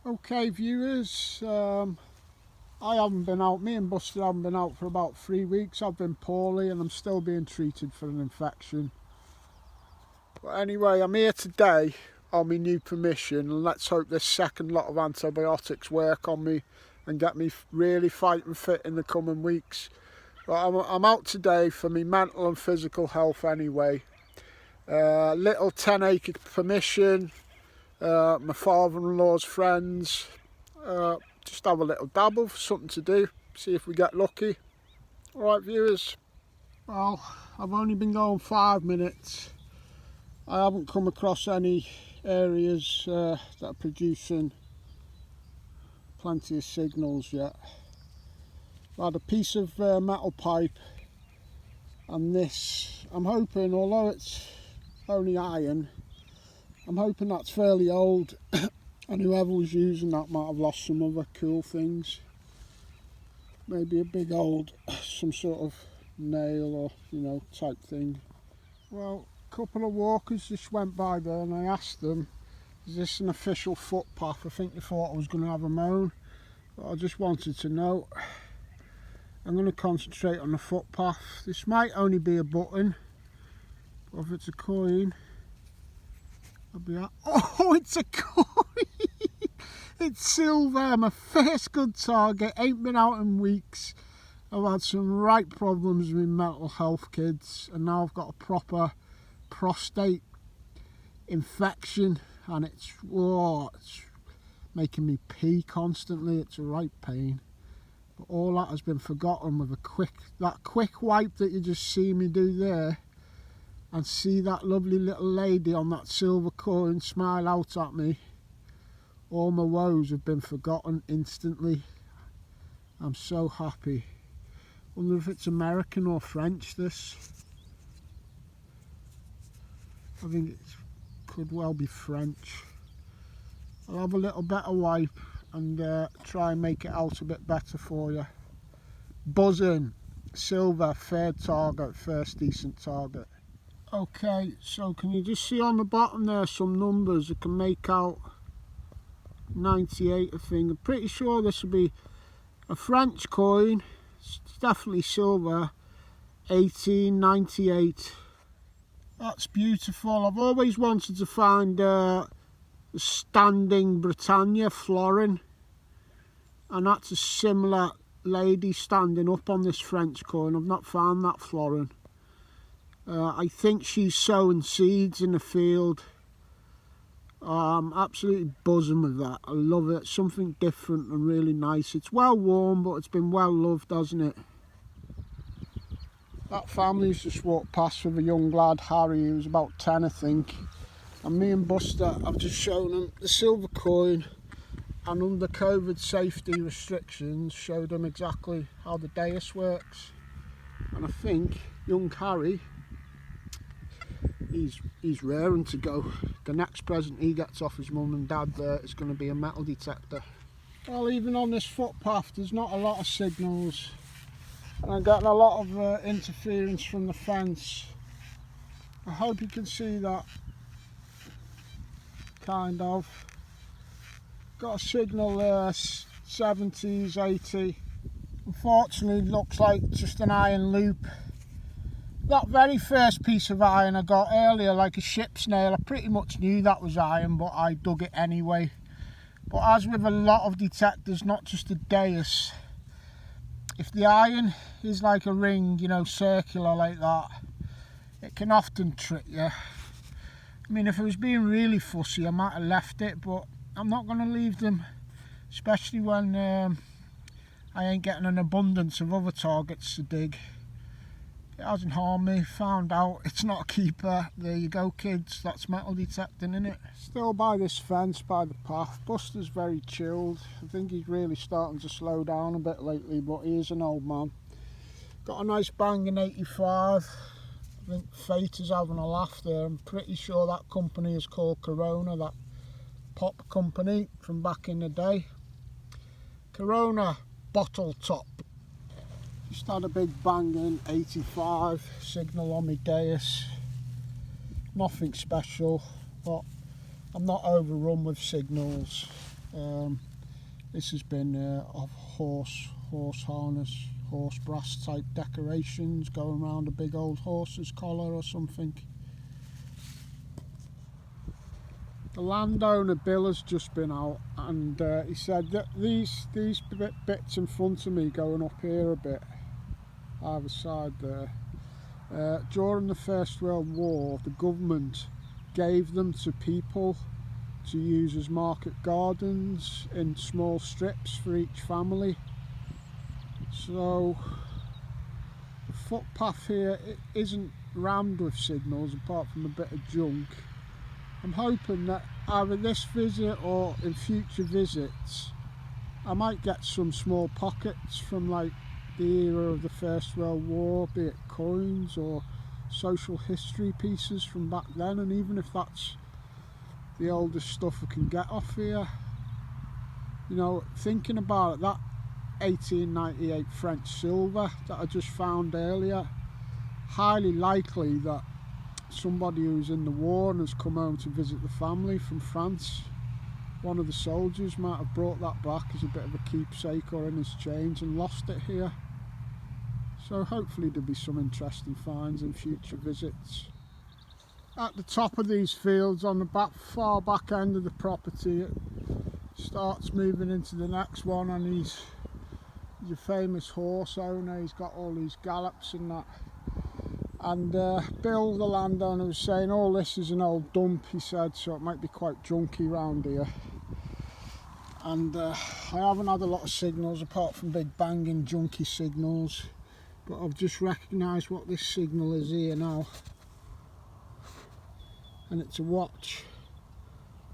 Okay viewers, I haven't been out, me and Buster haven't been out for about 3 weeks. I've been poorly and I'm still being treated for an infection. But anyway, I'm here today on my new permission, and let's hope this second lot of antibiotics work on me and get me really fighting fit in the coming weeks. But I'm out today for my mental and physical health anyway. Little 10-acre permission, my father-in-law's friends, just have a little dabble for something to do, see if we get lucky. Alright viewers, well, I've only been going 5 minutes. I haven't come across any areas that are producing plenty of signals yet. I had a piece of metal pipe and this, I'm hoping, although it's only iron, I'm hoping that's fairly old and whoever was using that might have lost some other cool things. Maybe a big old, some sort of nail or, you know, type thing. Well, a couple of walkers just went by there and I asked them, is this an official footpath? I think they thought I was going to have a moan, but I just wanted to know. I'm going to concentrate on the footpath. This might only be a button, but if it's a coin, I'll be at... Oh, it's a coin! It's silver, my first good target, ain't been out in weeks. I've had some right problems with mental health, kids, and now I've got a proper prostate infection and it's making me pee constantly. It's a right pain. But all that has been forgotten with that quick wipe that you just see me do there, and see that lovely little lady on that silver coin smile out at me. All my woes have been forgotten instantly. I'm so happy. Wonder if it's American or French, this. I think it could well be French. I'll have a little better wipe and try and make it out a bit better for you. Buzzing, silver, third target, first decent target. Okay, so can you just see on the bottom there some numbers? You can make out 98, I think. I'm pretty sure this will be a French coin. It's definitely silver. 1898. That's beautiful. I've always wanted to find the standing Britannia florin, and that's a similar lady standing up on this French coin. I've not found that florin. I think she's sowing seeds in the field. I'm absolutely buzzing with that. I love it. Something different and really nice. It's well worn, but it's been well loved, hasn't it? That family's just walked past with a young lad, Harry, who was about 10, I think. And me and Buster, I've just shown him the silver coin, and under COVID safety restrictions, showed him exactly how the dais works. And I think young Harry, he's raring to go. The next present he gets off his mum and dad there is going to be a metal detector. Well, even on this footpath there's not a lot of signals, and I'm getting a lot of interference from the fence. I hope you can see that. Kind of. Got a signal there, 70s, 80. Unfortunately looks like just an iron loop. That very first piece of iron I got earlier, like a ship's nail, I pretty much knew that was iron, but I dug it anyway. But as with a lot of detectors, not just a dais, if the iron is like a ring, you know, circular like that, it can often trick you. I mean, if I was being really fussy, I might have left it, but I'm not going to leave them, especially when I ain't getting an abundance of other targets to dig. It hasn't harmed me. Found out it's not a keeper. There you go, kids. That's metal detecting, innit? Still by this fence, by the path. Buster's very chilled. I think he's really starting to slow down a bit lately, but he is an old man. Got a nice banging 85. I think Fate is having a laugh there. I'm pretty sure that company is called Corona, that pop company from back in the day. Corona bottle top. Just had a big banging 85 signal on my dais. Nothing special, but I'm not overrun with signals. This has been of horse harness, horse brass type decorations going around a big old horse's collar or something. The landowner Bill has just been out, and he said that these bits in front of me going up here a bit, either side there, during the First World War the government gave them to people to use as market gardens in small strips for each family. So the footpath here, it isn't rammed with signals apart from a bit of junk. I'm hoping that either this visit or in future visits I might get some small pockets from like the era of the First World War, be it coins or social history pieces from back then, and even if that's the oldest stuff I can get off here. You know, thinking about it, that 1898 French silver that I just found earlier, highly likely that somebody who's in the war and has come home to visit the family from France, one of the soldiers might have brought that back as a bit of a keepsake or in his change and lost it here. So hopefully there'll be some interesting finds in future visits. At the top of these fields, on the far back end of the property, it starts moving into the next one, and he's a famous horse owner. He's got all these gallops and that. And Bill, the landowner, was saying all this is an old dump, he said, so it might be quite junky round here. And I haven't had a lot of signals apart from big banging junky signals, but I've just recognised what this signal is here now, and it's a watch,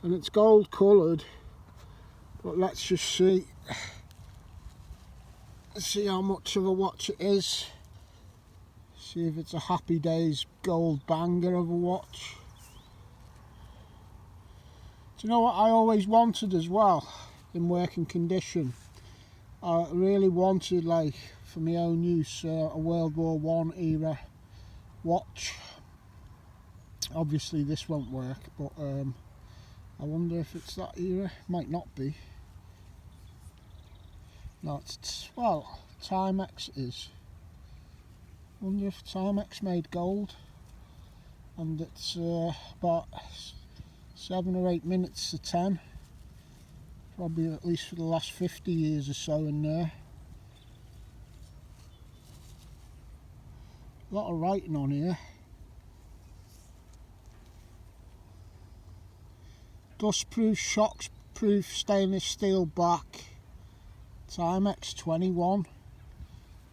and it's gold coloured, but let's just see how much of a watch it is. See if it's a Happy Days gold banger of a watch. Do you know what I always wanted as well in working condition? I really wanted, like, for my own use, a World War I era watch. Obviously this won't work, but I wonder if it's that era. Might not be. No, well, Timex is. I wonder if Timex made gold, and it's about 7 or 8 minutes to 10, probably at least for the last 50 years or so in there. A lot of writing on here. Dustproof, shockproof stainless steel back, Timex 21.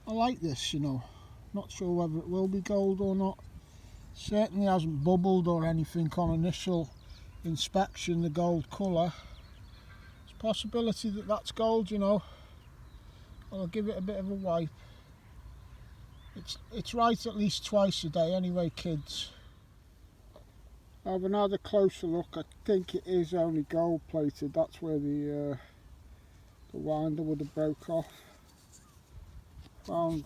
I like this, you know. Not sure whether it will be gold or not. Certainly hasn't bubbled or anything on initial inspection, the gold colour. There's a possibility that that's gold, you know. I'll give it a bit of a wipe. It's right at least twice a day anyway, kids. Have another closer look. I think it is only gold plated. That's where the winder would have broke off. Found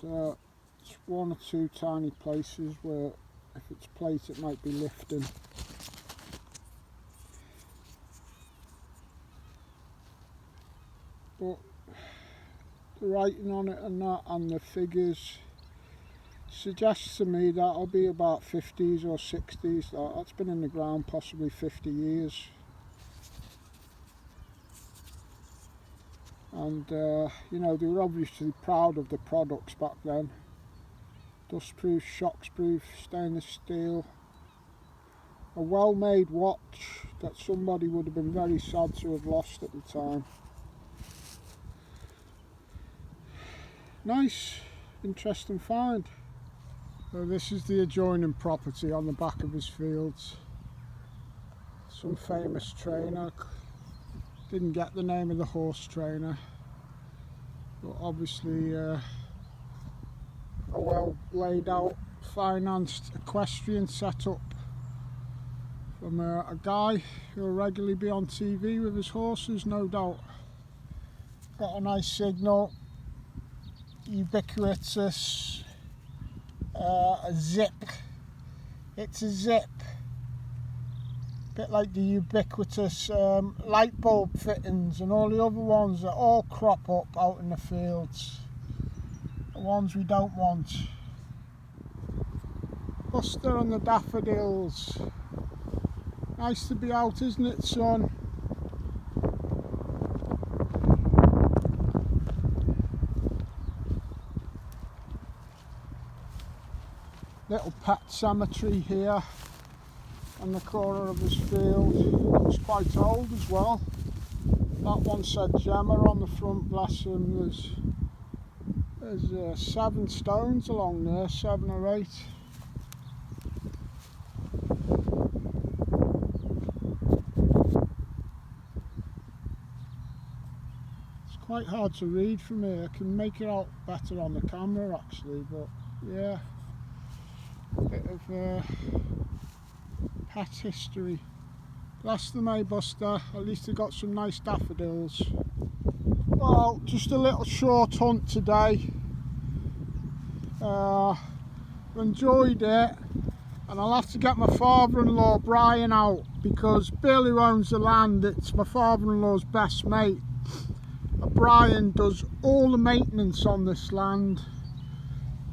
one or two tiny places where if it's plate it might be lifting. But the writing on it and that, and the figures, suggests to me that'll be about 50s or 60s. That's been in the ground possibly 50 years. And you know, they were obviously proud of the products back then. Dustproof, shockproof, stainless steel. A well-made watch that somebody would have been very sad to have lost at the time. Nice, interesting find. So this is the adjoining property on the back of his fields. Some famous trainer. Didn't get the name of the horse trainer, but obviously a well laid out, financed equestrian setup from a guy who'll regularly be on TV with his horses, no doubt. Got a nice signal, ubiquitous, a zip. It's a zip. bit like the ubiquitous light bulb fittings and all the other ones that all crop up out in the fields. The ones we don't want. Buster and the daffodils. Nice to be out, isn't it, son? Little pet cemetery here on the corner of this field. Looks quite old as well. That one said Gemma on the front, bless him. There's 7 stones along there, 7 or 8. It's quite hard to read from here. I can make it out better on the camera actually, but yeah. Bit of pet history. Bless them, eh, Buster? At least they got some nice daffodils. Well, just a little short hunt today. Enjoyed it, and I'll have to get my father-in-law Brian out, because Bill, who owns the land, it's my father-in-law's best mate. Brian does all the maintenance on this land.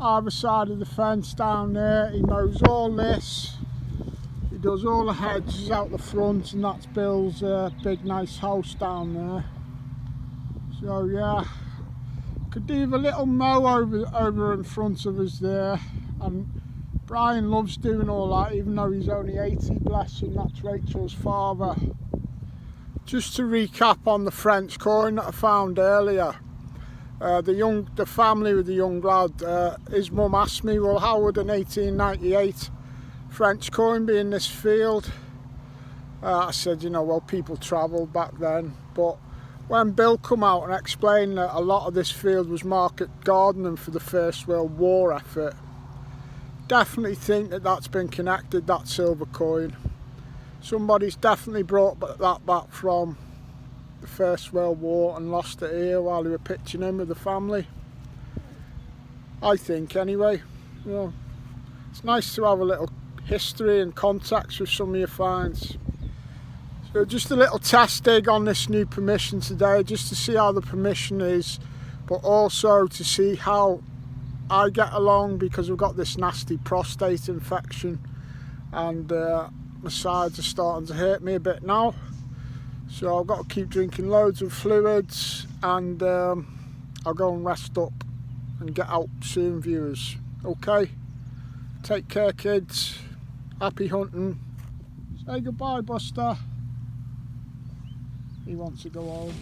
Either side of the fence down there, he mows all this. He does all the hedges out the front, and that's Bill's big nice house down there. So yeah, could do with a little mow over in front of us there, and Brian loves doing all that, even though he's only 80, bless him. That's Rachel's father. Just to recap on the French coin that I found earlier. The family with the young lad, his mum asked me, well, how would an 1898 French coin be in this field? I said, you know, well, people travelled back then. But when Bill come out and explained that a lot of this field was market gardening for the First World War effort, definitely think that that's been connected, that silver coin. Somebody's definitely brought that back from the First World War and lost it here while they were pitching in with the family. I think anyway. You know, it's nice to have a little history and context with some of your finds. So just a little test dig on this new permission today, just to see how the permission is, but also to see how I get along, because I've got this nasty prostate infection, and my sides are starting to hurt me a bit now. So I've got to keep drinking loads of fluids, and I'll go and rest up and get out soon, viewers. Okay? Take care, kids. Happy hunting. Say goodbye, Buster. He wants to go home.